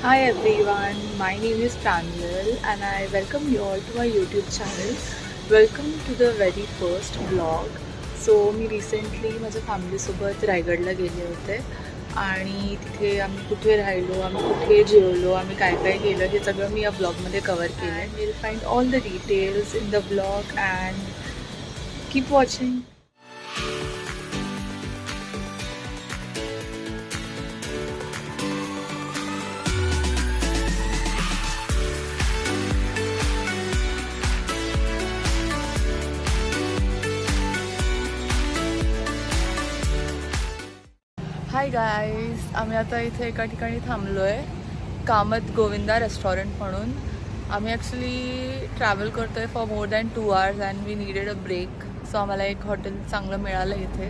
Hi everyone, my name is Pranjal and I welcome you all to my YouTube channel. Welcome to the very first vlog. Me recently माझ्या फॅमिलीसोबत रायगडला गेले होते आणि तिथे आम्ही कुठे राहिलो, आम्ही कुठे जेवलो, आम्ही काय काय केलं हे सगळं मी या ब्लॉगमध्ये कवर केलं आहे. Will find all the details in the blog and keep watching. Hi guys, आम्ही आता इथे एका ठिकाणी थांबलो आहे, कामत गोविंदा रेस्टॉरंट म्हणून. आम्ही ॲक्च्युली ट्रॅव्हल करतो आहे for more than 2 hours and we needed a break. So आम्हाला एक हॉटेल चांगलं मिळालं इथे.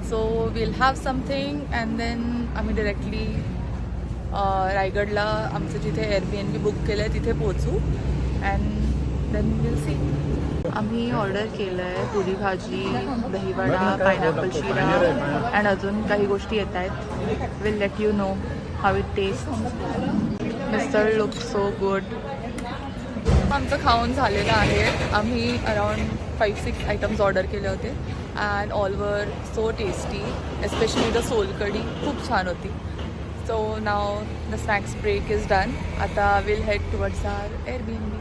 So will have something and then आम्ही डिरेक्टली रायगडला आमचं जिथे Airbnb बुक केलं आहे तिथे पोचू अँड देन विल सी. आम्ही ऑर्डर केलं आहे पुरी भाजी, दहीवडा, पायनॅपल शिरा अँड अजून काही गोष्टी येत आहेत. Will let you know how it taste. Mister look so good. आमचं खाऊन झालेलं आहे. आम्ही अराउंड 5-6 आयटम्स ऑर्डर केले होते and all were so tasty, especially the solkadhi खूप छान होती. So now the snacks break is done. आता will head towards our Airbnb.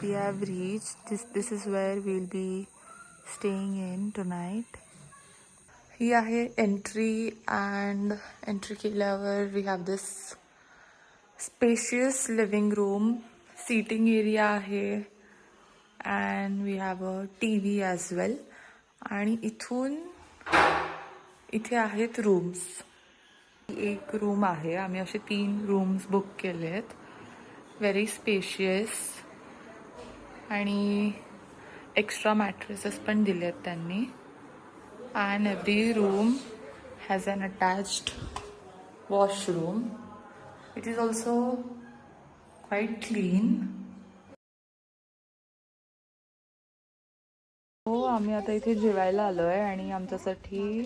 We have reached this is where we'll be staying in tonight. ही आहे entry and entry केल्यावर we have this spacious living room, seating area आहे and we have a TV as well. आणि इथे आहेत rooms. एक room आहे. आम्ही असे 3 रूम्स बुक केले आहेत. व्हेरी स्पेशियस आणि एक्स्ट्रा मॅट्रेसेस पण दिले आहेत त्यांनी. And every room has an attached washroom. It is also quite clean. हो, आम्ही आता इथे जेवायला आलो आहे आणि आमच्यासाठी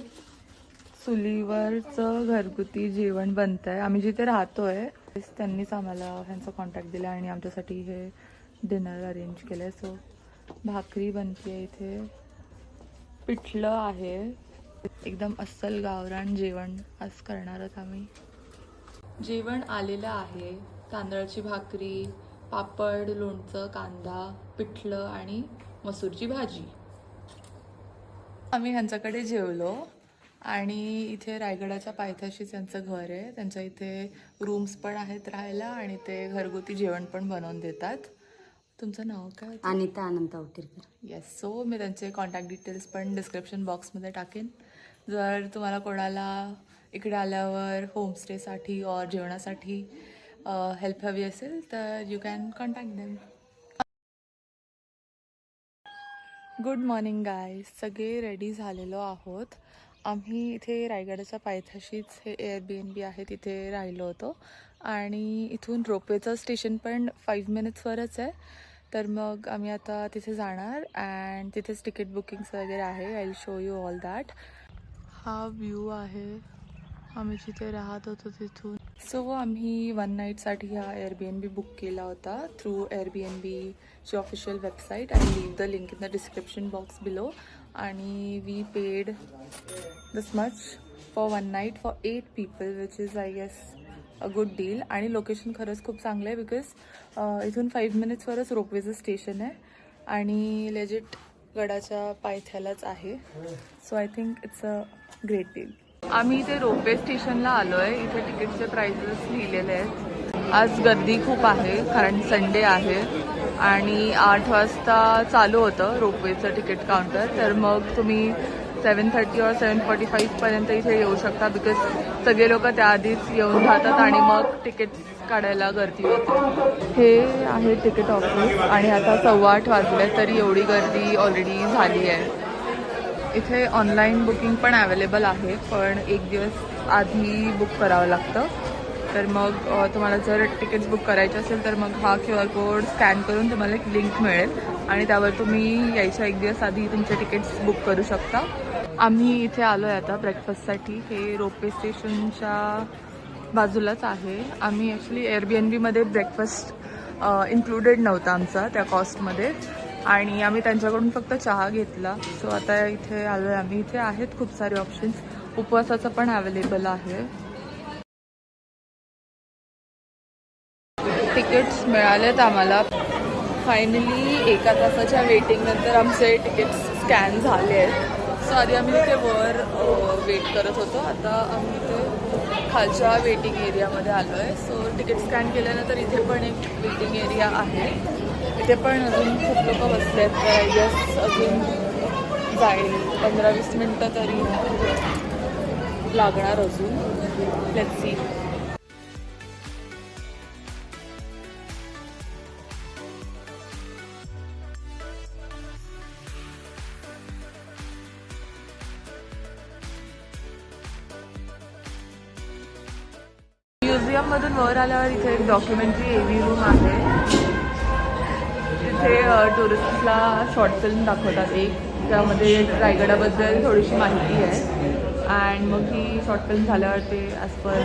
चुलीवरचं घरगुती जेवण बनतं आहे. आम्ही जिथे राहतो आहे त्यांनीच आम्हाला ह्यांचा कॉन्टॅक्ट दिला आणि आमच्यासाठी हे डिनर अरेंज केलं आहे. सो भाकरी बनते आहे इथे, पिठलं आहे, एकदम अस्सल गावरान जेवण आज करणार आहोत आम्ही. जेवण आलेलं आहे. तांदळाची भाकरी, पापड, लोणचं, कांदा, पिठलं आणि मसूरची भाजी. आम्ही ह्यांच्याकडे जेवलो आणि इथे रायगडाच्या पायथ्याशीच त्यांचं घर आहे. त्यांच्या इथे रूम्स पण आहेत राहायला आणि ते घरगुती जेवण पण बनवून देतात. तुमचं नाव काय? अनिता अनंत अवतीरकर. येस. सो मी त्यांचे कॉन्टॅक्ट डिटेल्स पण डिस्क्रिप्शन बॉक्समध्ये टाकेन. जर तुम्हाला कोणाला इकडे आल्यावर होमस्टेसाठी और जेवणासाठी हेल्प हवी असेल तर you can contact them. Good morning guys. सगळे रेडी झालेलो आहोत. आम्ही इथे रायगडाच्या पायथ्याशीच हे Airbnb आहे तिथे राहिलो होतो आणि इथून रोपवेचं स्टेशन पण 5 minutesवरच आहे. तर मग आम्ही आता तिथे जाणार अँड तिथेच तिकीट बुकिंग्स वगैरे आहे. I will show you all that. हा व्ह्यू आहे आम्ही जिथे राहत होतो तिथून. सो आम्ही 1 नाईटसाठी हा Airbnb बुक केला होता थ्रू Airbnbची official website. I leave the link in the description box below. आणि we paid this much for 1 night for 8 people which is I guess a good deal. आणि लोकेशन खरंच खूप चांगलं आहे बिकॉज इथून 5 minutesवरच रोपवेचं स्टेशन आहे आणि लेजिट गडाच्या पायथ्यालाच आहे. So I think it's a great deal. आम्ही इथे रोपवे स्टेशनला आलो आहे. इथे तिकीटचे प्राइजेस लिहिलेले आहेत. आज गर्दी खूप आहे कारण संडे आहे आणि 8 वाजता चालू होतं रोपवेचं तिकीट काउंटर. तर मग तुम्ही 7:30 or 7:45पर्यंत इथे येऊ शकता बिकॉज सगळे लोक त्याआधीच येऊन जातात आणि मग तिकीट्स काढायला गर्दी होते. हे आहे तिकीट ऑफिस आणि आता 8:15 वाजले तरी एवढी गर्दी ऑलरेडी झाली आहे. इथे ऑनलाईन बुकिंग पण अवेलेबल आहे पण 1 दिवस आधी बुक करावं लागतं. तर मग तुम्हाला जर तिकीट्स बुक करायचे असेल तर मग हा QR कोड स्कॅन करून तुम्हाला एक लिंक मिळेल आणि त्यावर तुम्ही यायच्या 1 दिवस आधी तुमचे तिकीट्स बुक करू शकता. आम्ही इथे आलो आहे आता ब्रेकफास्टसाठी. हे रोपवे स्टेशनच्या बाजूलाच आहे. आम्ही ॲक्च्युली एअरबीएनबीमध्ये ब्रेकफास्ट इन्क्लुडेड नव्हता आमचा त्या कॉस्टमध्ये, आणि आम्ही त्यांच्याकडून फक्त चहा घेतला. सो आता इथे आलो आहे आम्ही. इथे आहेत खूप सारे ऑप्शन्स, उपवासाचं पण अवेलेबल आहे. तिकीट्स मिळालेत आम्हाला फायनली. 1 तासाच्या वेटिंगनंतर आमचे तिकीट्स स्कॅन झाले आहेत. सो आधी आम्ही इथे वर वेट करत होतो, आता आम्ही इथे खालच्या वेटिंग एरियामध्ये आलो आहे. सो तिकीट स्कॅन केल्यानंतर इथे पण एक वेटिंग एरिया आहे. इथे पण अजून खूप लोक बसले आहेत. तर यस, अजून जाईल 15-20 मिनटं तरी लागणार अजून. Let's see. म्युझियममधून वर आल्यावर इथे एक डॉक्युमेंटरी एव्ही रूम आहे. तिथे टुरिस्टला शॉर्ट फिल्म दाखवतात एक, त्यामध्ये रायगडाबद्दल थोडीशी माहिती आहे. अँड मग ही शॉर्ट फिल्म झाल्यावर ते as per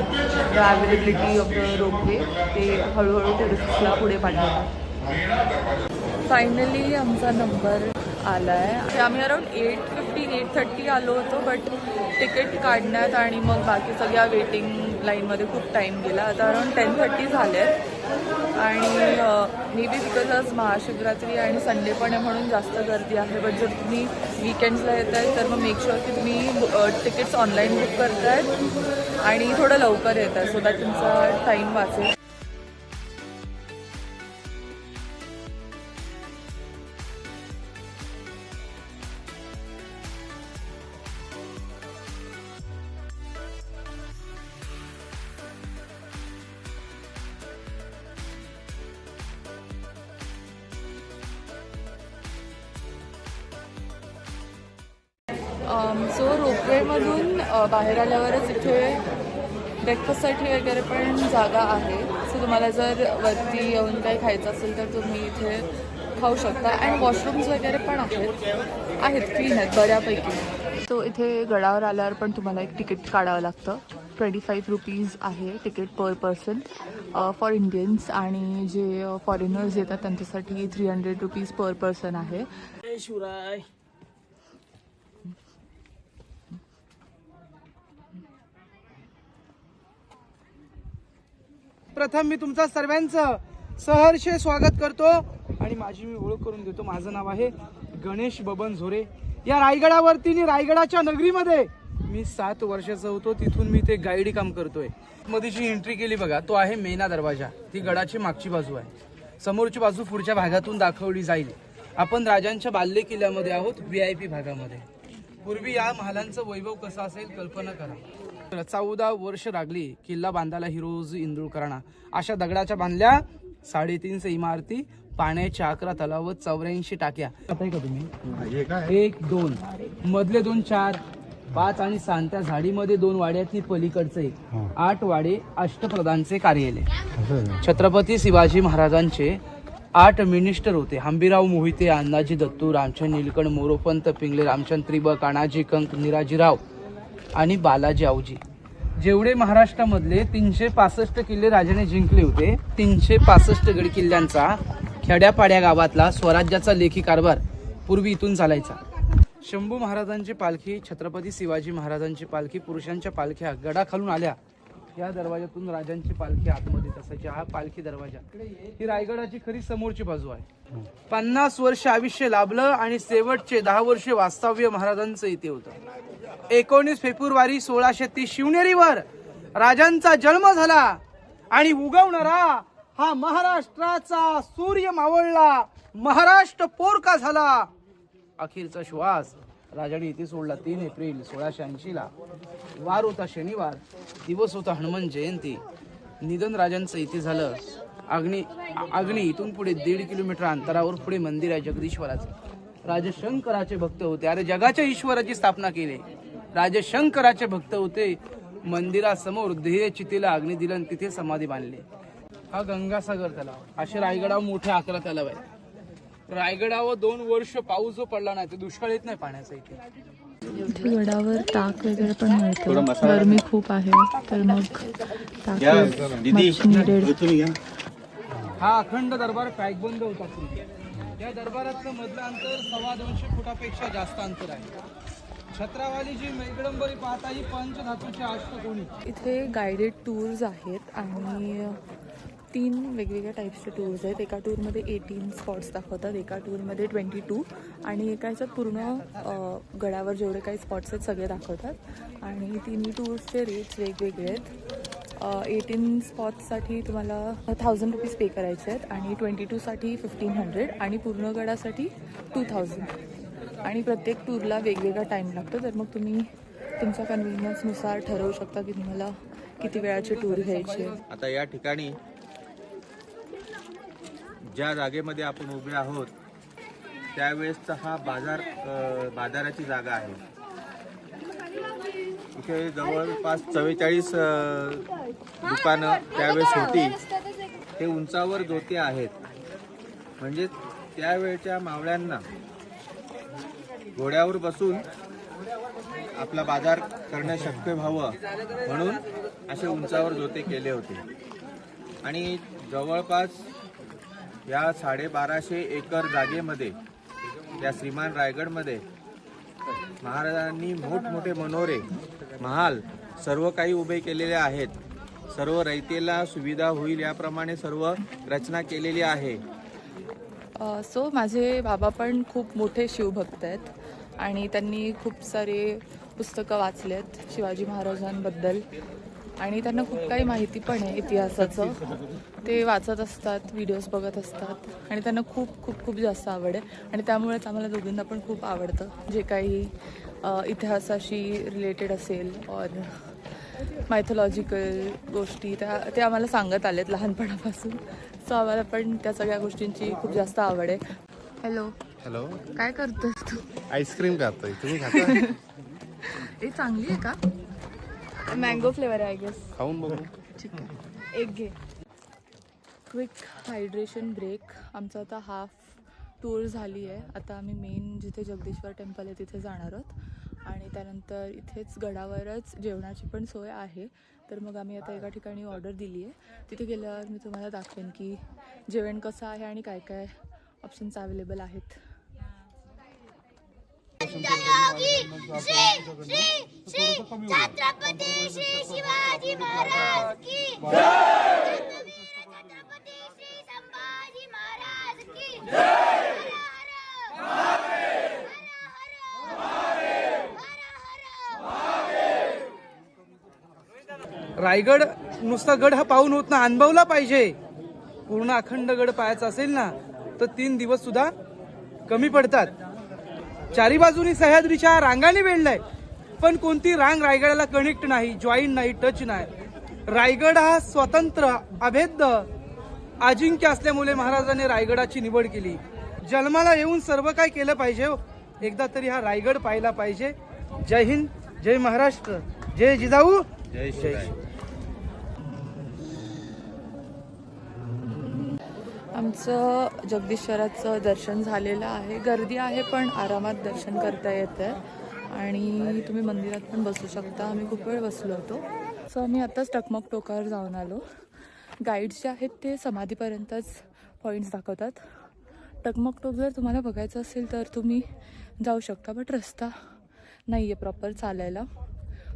the availability of the ropeway ते हळूहळू टुरिस्टला पुढे पाठवतात. फायनली आमचा नंबर आला आहे. आम्ही अराउंड 8:30 आलो होतो, बट तिकीट काढण्यात आणि मग बाकी सगळ्या वेटिंग लाईनमध्ये खूप टाईम गेला. आता अराउंड 10:30 झाले आहेत. आणि मे बी बिकॉज आज महाशिवरात्री आणि संडे पण आहे म्हणून जास्त गर्दी आहे. बट जर तुम्ही वीकेंड्सला येत आहे तर मग मेक शुअर की तुम्ही तिकीट्स ऑनलाईन बुक करतायत आणि थोडं लवकर येत आहे, सो दॅट तुमचा टाईम वाचेल. सो रोपवेमधून बाहेर आल्यावरच इथे ब्रेकफास्टसाठी वगैरे पण जागा आहे. सो तुम्हाला जर वरती येऊन काही खायचं असेल तर तुम्ही इथे खाऊ शकता. अँड वॉशरूम्स वगैरे पण आहेत क्लीन आहेत बऱ्यापैकी. तो इथे गडावर आल्यावर पण तुम्हाला एक तिकीट काढावं लागतं. 25 रुपीज आहे ticket per person for Indians, आणि जे फॉरेनर्स येतात त्यांच्यासाठी 300 रुपीज पर पर्सन आहे. प्रथम मी तुमचा सर्वांचं सहर्ष स्वागत करतो आणि माझी मी ओळख करून देतो. माझं नाव आहे गणेश बबन झोरे. या रायगडावरती रायगडाच्या नगरीमध्ये मी 7 वर्षाचा होतो. तिथून मी ते गाईड काम करतोय. मध्ये जी एंट्री केली बघा, तो आहे मेना दरवाजा. ती गडाची मागची बाजू आहे. समोरची बाजू पुढच्या भागातून दाखवली जाईल. आपण राजांच्या बाल्य किल्ल्यामध्ये आहोत, VIP भागामध्ये. पूर्वी या महालांचं वैभव कसं असेल कल्पना करा. 14 वर्ष लागली किल्ला बांधायला हिरोज इंदुरकरांना. अशा दगडाच्या बांधल्या 350 इमारती, पाण्याच्या 11 तलाव, 84 टाक्या. आता का तुम्ही 1, 2 मधले 2, 4, 5 आणि 6 त्या झाडीमध्ये 2 वाड्यातली पलीकडचे 8 वाडे अष्टप्रधानचे कार्यालय. छत्रपती शिवाजी महाराजांचे 8 मिनिस्टर होते. हंबीराव मोहिते, अण्णाजी दत्तू, रामचंद्र नीलकंठ, मोरोपंत पिंगले, रामचंद्र त्रिबक, अनाजी कंक, निराजीराव आणि बालाजी आवजी. जेवढे महाराष्ट्रामधले 365 किल्ले राजाने जिंकले होते, 365 गड किल्ल्यांचा खेड्यापाड्या गावातला स्वराज्याचा लेखी कारभार पूर्वी इथून चालायचा. शंभू महाराजांची पालखी, छत्रपती शिवाजी महाराजांची पालखी, पुरुषांच्या पालख्या गडाखालून आल्या. या दरवाजातून राजांची पालखी आतमध्ये असायची. हा पालखी दरवाजा. ही रायगडाची खरी समोरची बाजू आहे. 50 वर्ष आयुष्य लाभलं आणि शेवटचे 10 वर्ष वास्तव्य महाराजांचं इथे होतं. 19 फेब्रुवारी 1630 शिवनेरीवर राजांचा जन्म झाला आणि उगवणारा हा महाराष्ट्राचा सूर्य मावळला. महाराष्ट्र पोरका झाला. अखेरचा श्वास राजाने इथे सोडला 3 एप्रिल 1680 ला. वार होता शनिवार, दिवस होता हनुमान जयंती. निधन राजांचं इथे झालं. अग्नी इथून पुढे 1.5 किलोमीटर अंतरावर पुढे मंदिर आहे जगदीश्वराचं. राजशंकराचे भक्त होते. अरे जगाच्या ईश्वराची स्थापना केली. राजशंकराचे भक्त होते. मंदिरासमोर ध्येय चितेला अग्नी दिला आणि तिथे समाधी बांधली. हा गंगासागर तलाव. असे रायगडावर मोठे 11 तलाव आहेत. रायगडावर 2 वर्ष पाऊस जो पडला नाही, ते दुष्काळ येत नाही पाण्याचा इथे. इथे गडावर ताक वगैरे पण मिळतं. गरमी खूप आहे तर मग ताक मच needed. हा अखंड दरबार पॅकबंद होता पूर्वी. या दरबारातलं मधलं अंतर 250 फुटापेक्षा जास्त अंतर आहे. छत्रावाली जी मेघडंबरी पाहता ही पंचधातूची अष्टकोणी. इथे गायडेड टूर्स आहेत आणि 3 वेगवेगळ्या टाईप्सचे टूर्स आहेत. एका टूरमध्ये 18 स्पॉट्स दाखवतात, एका टूरमध्ये 22 आणि एका ह्याच्यात पूर्ण गडावर जेवढे काही स्पॉट्स आहेत सगळे दाखवतात. आणि तिन्ही टूर्सचे रेट्स वेगवेगळे आहेत. 18 स्पॉट्ससाठी तुम्हाला 1000 रुपीज पे करायचे आहेत आणि 22साठी 1500 आणि पूर्ण गडासाठी 2000. आणि प्रत्येक टूरला वेगवेगळा टाईम लागतो, तर मग तुम्ही तुमच्या कन्व्हिनियन्सनुसार ठरवू शकता की तुम्हाला किती वेळाची टूर घ्यायची आहे. आता या ठिकाणी ज्या जागेमध्ये आपण उभे आहोत त्यावेळेसचा हा बाजाराची जागा आहे. इथे जवळपास 44 दुकानं त्यावेळेस होती. हे उंचावर जोते आहेत, म्हणजे त्यावेळच्या मावळ्यांना घोड्यावर बसून आपला बाजार करणं शक्य व्हावं म्हणून असे उंचावर जोते केले होते. आणि जवळपास या 1250 एकर जागेमध्ये या श्रीमान रायगडमध्ये महाराजांनी मोठमोठे मनोरे महाल सर्व काही उभे केलेले आहेत. सर्व रयतेला सुविधा होईल याप्रमाणे सर्व रचना केलेली आहे. सो माझे बाबा पण खूप मोठे शिवभक्त आहेत आणि त्यांनी खूप सारे पुस्तकं वाचलेत शिवाजी महाराजांबद्दल आणि त्यांना खूप काही माहिती पण आहे इतिहासाचं. ते वाचत असतात, व्हिडिओज बघत असतात आणि त्यांना खूप खूप खूप जास्त आवड आहे. आणि त्यामुळेच आम्हाला दोघींना पण खूप आवडतं जे काही इतिहासाशी रिलेटेड असेल और मायथॉलॉजिकल गोष्टी ते आम्हाला सांगत आलेत लहानपणापासून. सो आम्हाला पण त्या सगळ्या गोष्टींची खूप जास्त आवड आहे. हॅलो हॅलो, काय करतोस तू? आईस्क्रीम खातोय, तुम्ही खाता? हे चांगली आहे का? मँगो फ्लेवर आहे आय गेस. खाऊन बघू. ठीक आहे, एक घे. Quick hydration break. आमचा आता हाफ टूर झाली आहे. आता आम्ही मेन जिथे जगदीश्वर टेम्पल आहे तिथे जाणार आहोत आणि त्यानंतर इथेच गडावरच जेवणाची पण सोय आहे. तर मग आम्ही आता एका ठिकाणी ऑर्डर दिली आहे. तिथे गेल्यावर मी तुम्हाला दाखवेन की जेवण कसं आहे आणि काय काय ऑप्शन्स अवेलेबल आहेत. छत्रपती श्री शिवाजी महाराज की छत्रपती श्री संभाजी महाराज की रायगड नुसता गड हा पाहून होत ना, अनुभवला पाहिजे. पूर्ण अखंड गड पाहायचा असेल ना तर 3 दिवस सुद्धा कमी पडतात. चारी बाजूनी सह्याद्रीच्या रांगाने वेढलाय, पण कोणती रांग रायगडाला कनेक्ट नाही, जॉईन नाही, टच नाही. रायगड हा स्वतंत्र अभेद्य अजिंक्य असल्यामुळे महाराजांनी रायगडाची निवड केली. जन्माला येऊन सर्व काय केलं पाहिजे, एकदा तरी हा रायगड पाहिला पाहिजे. जय हिंद, जय महाराष्ट्र, जय जिजाऊ, जय शिवराय. आमचं जगदीश्वराचं दर्शन झालेलं आहे. गर्दी आहे पण आरामात दर्शन करता येतं आणि तुम्ही मंदिरात पण बसू शकता. आम्ही खूप वेळ बसलो होतो. सो आम्ही आत्ताच टकमक टोकावर जाऊन आलो. गाईड्स जे आहेत ते समाधीपर्यंतच पॉईंट्स दाखवतात. टकमक टोक जर तुम्हाला बघायचं असेल तर तुम्ही जाऊ शकता, बट रस्ता नाही आहे प्रॉपर चालायला.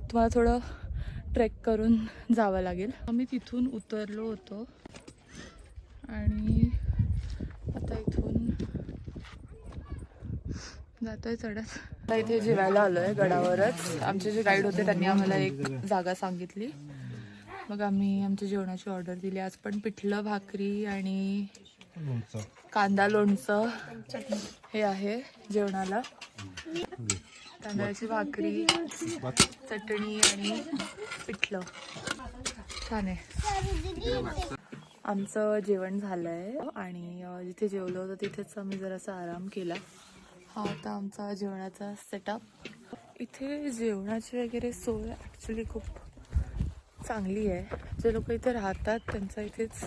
तुम्हाला थोडं ट्रेक करून जावं लागेल. आम्ही तिथून उतरलो होतो आणि आता इथून जातोय चढत. आता इथे जेवायला आलो आहे गडावरच. आमचे जे गाईड होते त्यांनी आम्हाला एक जागा सांगितली, मग आम्ही आमच्या जेवणाची ऑर्डर दिली. आज पण पिठलं भाकरी आणि कांदा लोणचं हे आहे जेवणाला. तांदळाची भाकरी, चटणी आणि पिठलं छान आहे. आमचं जेवण झालं आहे आणि जिथे जेवलो होतं तिथेच आम्ही जरासा आराम केला. हा होता आमचा जेवणाचा सेटअप. इथे जेवणाची वगैरे सोय ॲक्च्युली खूप चांगली आहे. जे लोक इथे राहतात त्यांचं इथेच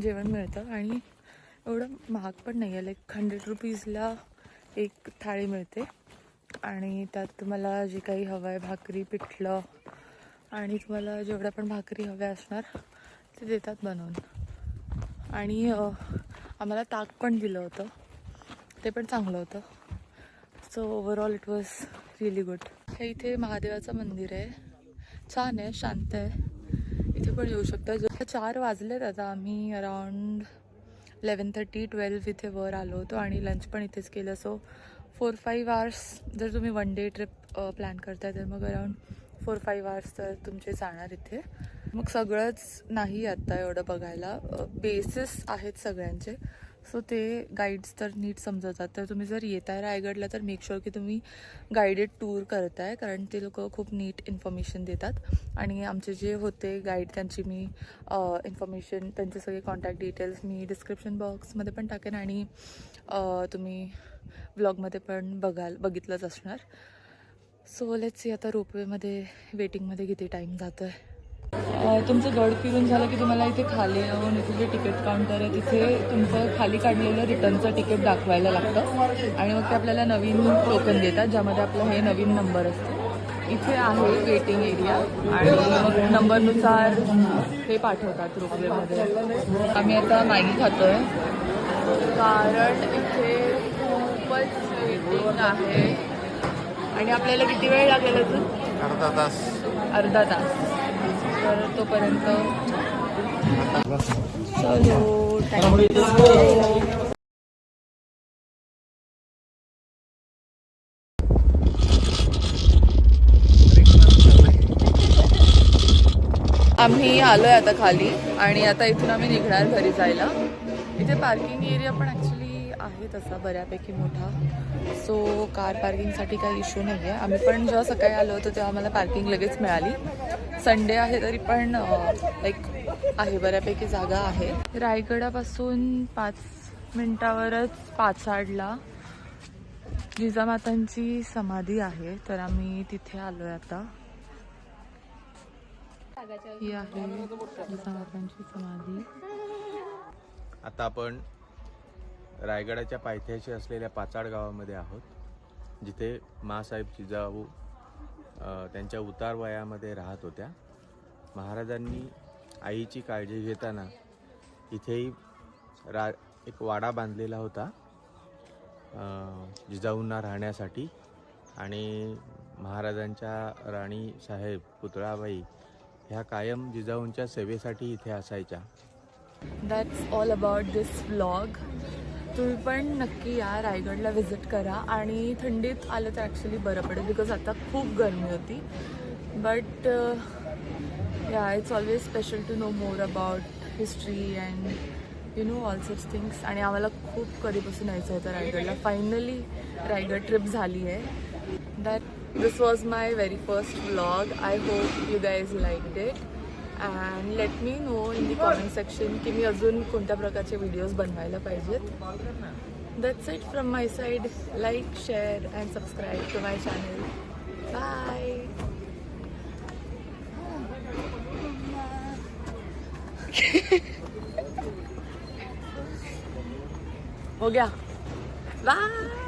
जेवण मिळतं आणि एवढं महाग पण नाही आहे. लाईक 100 रुपीजला एक थाळी मिळते आणि त्यात तुम्हाला जे काही हवं आहे भाकरी पिठलं आणि तुम्हाला जेवढ्या पण भाकरी हव्या असणार ते देतात बनवून. आणि आम्हाला ताक पण दिलं होतं, ते पण चांगलं होतं. So overall it was really good. हे इथे महादेवाचं मंदिर आहे, छान आहे, शांत आहे. इथे पण येऊ शकता. 4 वाजलेत आता. आम्ही अराउंड 11:30-12 इथे वर आलो होतो आणि लंच पण इथेच केलं. सो 4-5 आवर्स जर तुम्ही वन डे ट्रिप प्लॅन करताय तर मग अराउंड 4-5 आवर्स तर तुमचे जाणार इथे. मग सगळंच नाही आत्ता एवढं बघायला, बेसिस आहेत सगळ्यांचे. सो ते गाईड्स तर नीट समजवतात. तर तुम्ही जर येत आहे रायगडला तर मेक शुअर की तुम्ही गायडेड टूर करताय, कारण ते लोक खूप नीट इन्फॉर्मेशन देतात. आणि आमचे जे होते गाईड त्यांची मी इन्फॉर्मेशन, त्यांचे सगळे कॉन्टॅक्ट डिटेल्स मी डिस्क्रिप्शन बॉक्समध्ये पण टाकेन आणि तुम्ही व्लॉगमध्ये पण बघितलंच असणार. सो लेट्स सी आता रोपवेमध्ये वेटिंगमध्ये किती टाईम जातो आहे. तुमचं गड फिरून झालं की तुम्हाला इथे खाली येऊन इथे जे तिकीट काउंटर आहे तिथे तुमचं खाली काढलेलं रिटर्नचं तिकीट दाखवायला लागतं आणि मग ते आपल्याला नवीन टोकन देतात ज्यामध्ये आपलं हे नवीन नंबर असतो. इथे आहे वेटिंग एरिया आणि मग नंबरनुसार हे पाठवतात रोपवेमध्ये. आम्ही आता मॅगी खातोय कारण इथे खूपच वेटिंग आहे आणि आपल्याला किती वेळ लागेल अजून? अर्धा तास. तर तोपर्यंत चलो आम्ही आलोय आता खाली आणि आता इथून आम्ही निघणार घरी जायला. इथे पार्किंग एरिया पण ॲक्च्युली आहे तसा बऱ्यापैकी मोठा. सो कार पार्किंगसाठी काही इश्यू नाही आहे. आम्ही पण जेव्हा सकाळी आलो होतो तेव्हा आम्हाला पार्किंग लगेच मिळाली. संडे आहे तरी पण लाईक आहे, बऱ्यापैकी जागा आहे. रायगडापासून 5 मिनिटावरच पाचाडला जिजामातांची समाधी आहे, तर आम्ही तिथे आलोय आता. ही आहे जिजामातांची समाधी. आता आपण रायगडाच्या पायथ्याशी असलेल्या पाचाड गावामध्ये आहोत, जिथे माँसाहेब जिजाऊ त्यांच्या उतार वयामध्ये राहत होत्या. महाराजांनी आईची काळजी घेताना इथेही एक वाडा बांधलेला होता जिजाऊंना राहण्यासाठी. आणि महाराजांच्या राणी साहेब पुतळाबाई ह्या कायम जिजाऊंच्या सेवेसाठी इथे असायच्या. That's all about this vlog. तुम्ही पण नक्की या, रायगडला व्हिजिट करा आणि थंडीत आलं तर ॲक्च्युली बरं पडेल बिकॉज आता खूप गरमी होती. But yeah it's always special to know more about history and you know all such things. आणि आम्हाला खूप कधीपासून यायचं होतं रायगडला. फायनली रायगड ट्रिप झाली आहे. This was my very first vlog. I hope you guys liked it and let me know in the comment section की मी अजून कोणत्या प्रकारचे व्हिडिओज बनवायला पाहिजेत. That's it from my side. Like, share and subscribe to my channel. Bye. हो गया. Bye.